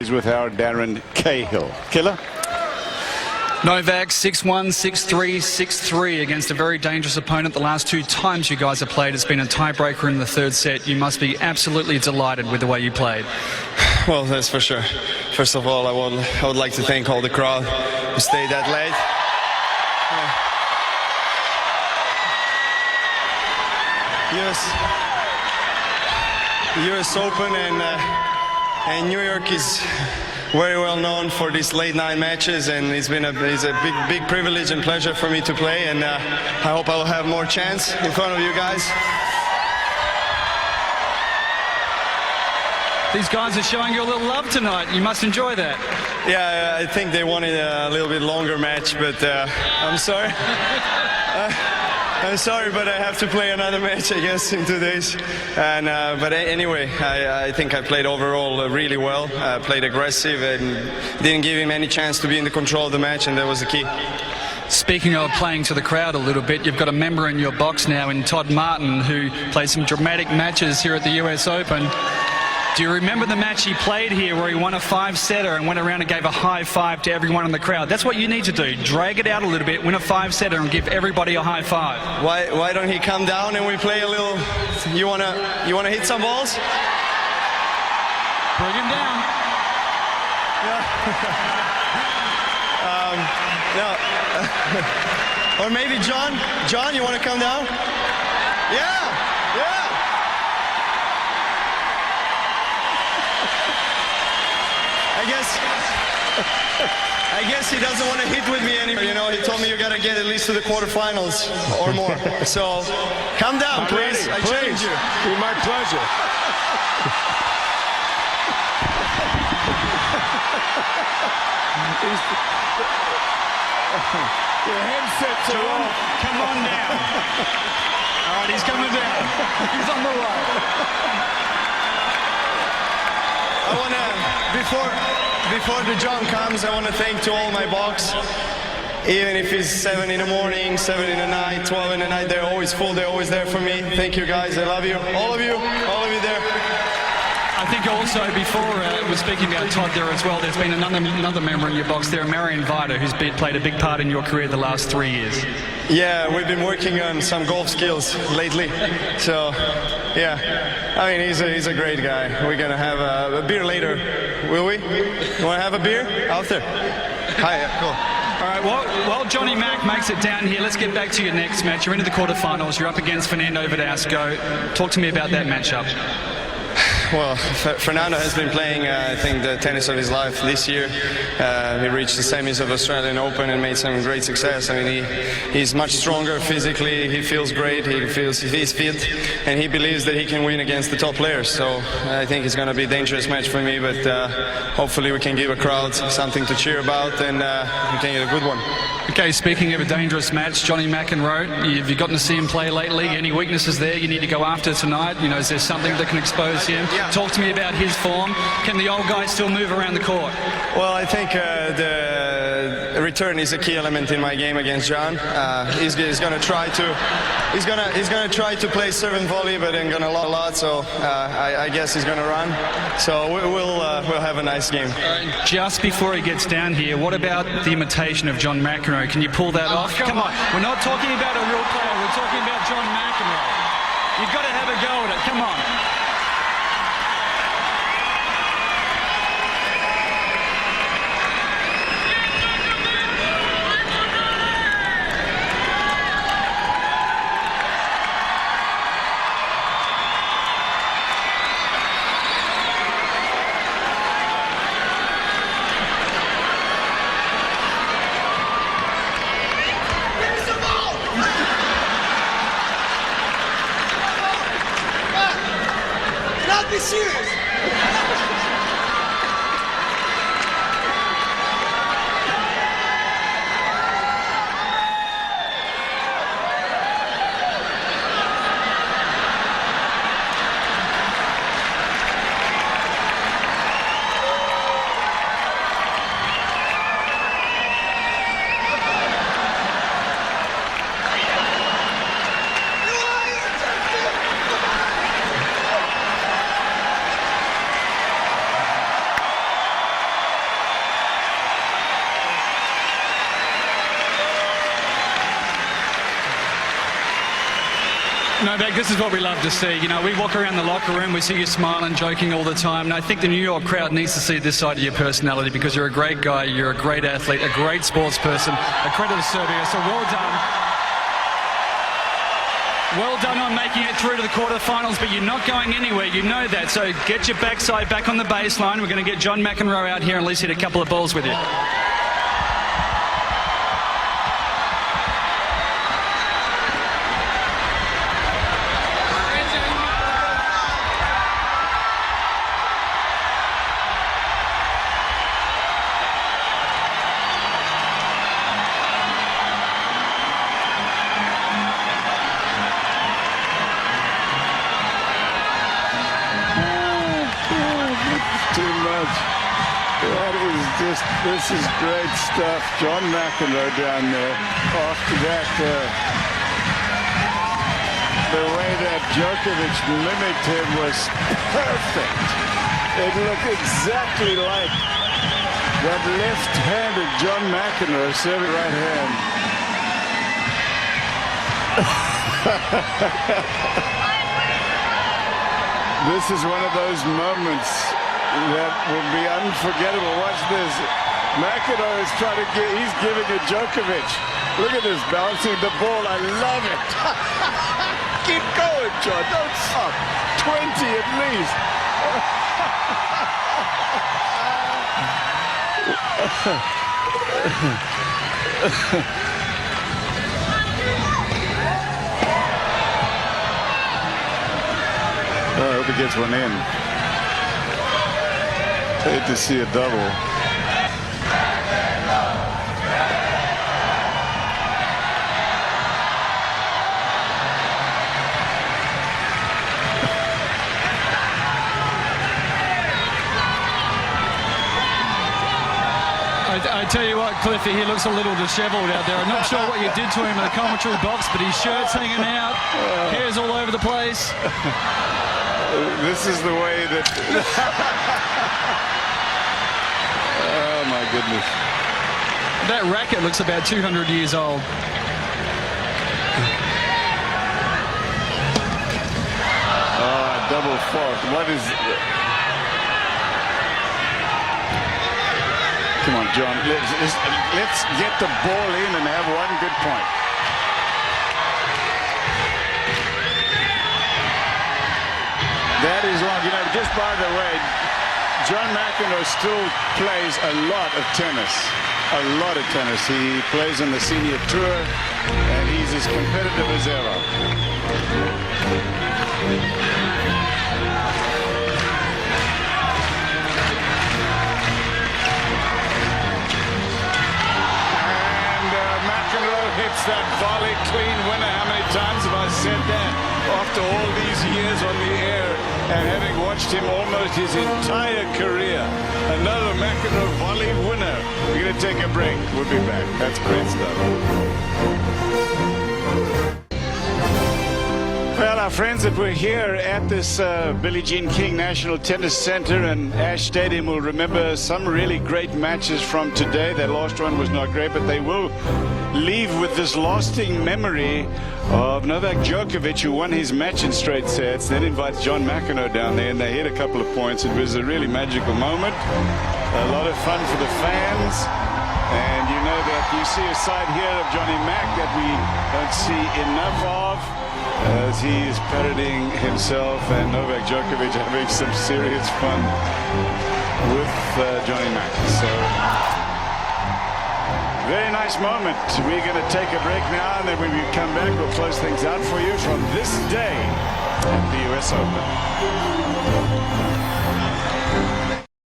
Is with our Darren Cahill. Killer? Novak 6-1, 6-3, 6-3 against a very dangerous opponent. The last two times you guys have played, it's been a tiebreaker in the third set. You must be absolutely delighted with the way you played. Well, that's for sure. First of all, I would like to thank all the crowd who stayed that late. US Open and New York is very well known for these late night matches, and it's a big privilege and pleasure for me to play, and I hope I will have more chance in front of you guys. These guys are showing you a little love tonight. You must enjoy that. Yeah, I think they wanted a little bit longer match, but I'm sorry. I'm sorry, but I have to play another match, I guess, in 2 days. And but anyway, I think I played overall really well. Played aggressive and didn't give him any chance to be in the control of the match, and that was the key. Speaking of playing to the crowd a little bit, you've got a member in your box now in Todd Martin, who played some dramatic matches here at the US Open. Do you remember the match he played here where he won a 5-setter and went around and gave a high five to everyone in the crowd? That's what you need to do. Drag it out a little bit, win a 5-setter and give everybody a high five. Why don't he come down and we play a little? You wanna hit some balls? Bring him down. No. Or maybe John. John, you wanna come down? Yeah. I guess he doesn't want to hit with me anymore. You know, he told me you got to get at least to the quarterfinals or more. So, come down, please. I challenge you. Be my pleasure. Your headset's off. Come on down. All right, he's coming down. He's on the way. I want to, before the John comes, I want to thank to all my box. Even if it's 7 in the morning, 7 in the night, 12 in the night, they're always full, they're always there for me. Thank you guys, I love you. All of you there. I think also before we're speaking about Todd there as well, there's been another member in your box there, Marion Vida, who's played a big part in your career the last 3 years. Yeah, we've been working on some golf skills lately. So, yeah, I mean, he's a great guy. We're going to have a beer later, will we? You want to have a beer? After? Hi, cool. All right, well, Johnny Mac makes it down here. Let's get back to your next match. You're into the quarterfinals. You're up against Fernando Verdasco. Talk to me about that matchup. Well, Fernando has been playing, I think, the tennis of his life this year. He reached the semis of Australian Open and made some great success. I mean, he's much stronger physically. He feels great. He's fit, and he believes that he can win against the top players. So I think it's going to be a dangerous match for me, but hopefully we can give a crowd something to cheer about, and we can get a good one. Okay, speaking of a dangerous match, Johnny McEnroe, have you gotten to see him play lately? Any weaknesses there you need to go after tonight? You know, is there something that can expose him? Yeah. Talk to me about his form. Can the old guy still move around the court? Well, I think the return is a key element in my game against John. He's going to try to play serve and volley, but ain't going to lot. So I guess he's going to run. So we'll have a nice game. Just before he gets down here, what about the imitation of John McEnroe? Can you pull that off? Come on. We're not talking about a real player. We're talking about John McEnroe. You've got to have a go at it. Come on. Novak, this is what we love to see. You know, we walk around the locker room, we see you smiling, joking all the time, and I think the New York crowd needs to see this side of your personality because you're a great guy, you're a great athlete, a great sports person, a credit to Serbia, so well done. Well done on making it through to the quarterfinals, but you're not going anywhere, you know that, so get your backside back on the baseline. We're going to get John McEnroe out here and at least hit a couple of balls with you. Too much. This is great stuff. John McEnroe down there. After that, the way that Djokovic mimicked him was perfect. It looked exactly like that left-handed John McEnroe serving right hand. This is one of those moments that will be unforgettable. Watch this. McEnroe is trying to get, he's giving it Djokovic. Look at this, bouncing the ball. I love it. Keep going, John. Don't stop. 20 at least. I hope he gets one in. Hate to see a double. I tell you what, Cliffy, he looks a little disheveled out there. I'm not sure what you did to him in the commentary box, but his shirt's hanging out, hair's all over the place. This is the way that... Oh, my goodness. That racket looks about 200 years old. Double fault. What is... Come on, John. Let's get the ball in and have one good point. That is long. You know, just by the way, John McEnroe still plays a lot of tennis. A lot of tennis. He plays on the senior tour, and he's as competitive as ever. Hits that volley clean winner. How many times have I said that after all these years on the air and having watched him almost his entire career? Another McEnroe volley winner. We're going to take a break. We'll be back. That's great stuff. Well, our friends that were here at this Billie Jean King National Tennis Center and Ash Stadium will remember some really great matches from today. That last one was not great, but they will leave with this lasting memory of Novak Djokovic, who won his match in straight sets, then invites John McEnroe down there, and they hit a couple of points. It was a really magical moment. A lot of fun for the fans. And you know that you see a side here of Johnny Mac that we don't see enough of, as he is parodying himself and Novak Djokovic having some serious fun with Johnny Mac. So, very nice moment. We're going to take a break now, and then when we come back, we'll close things out for you from this day at the US Open.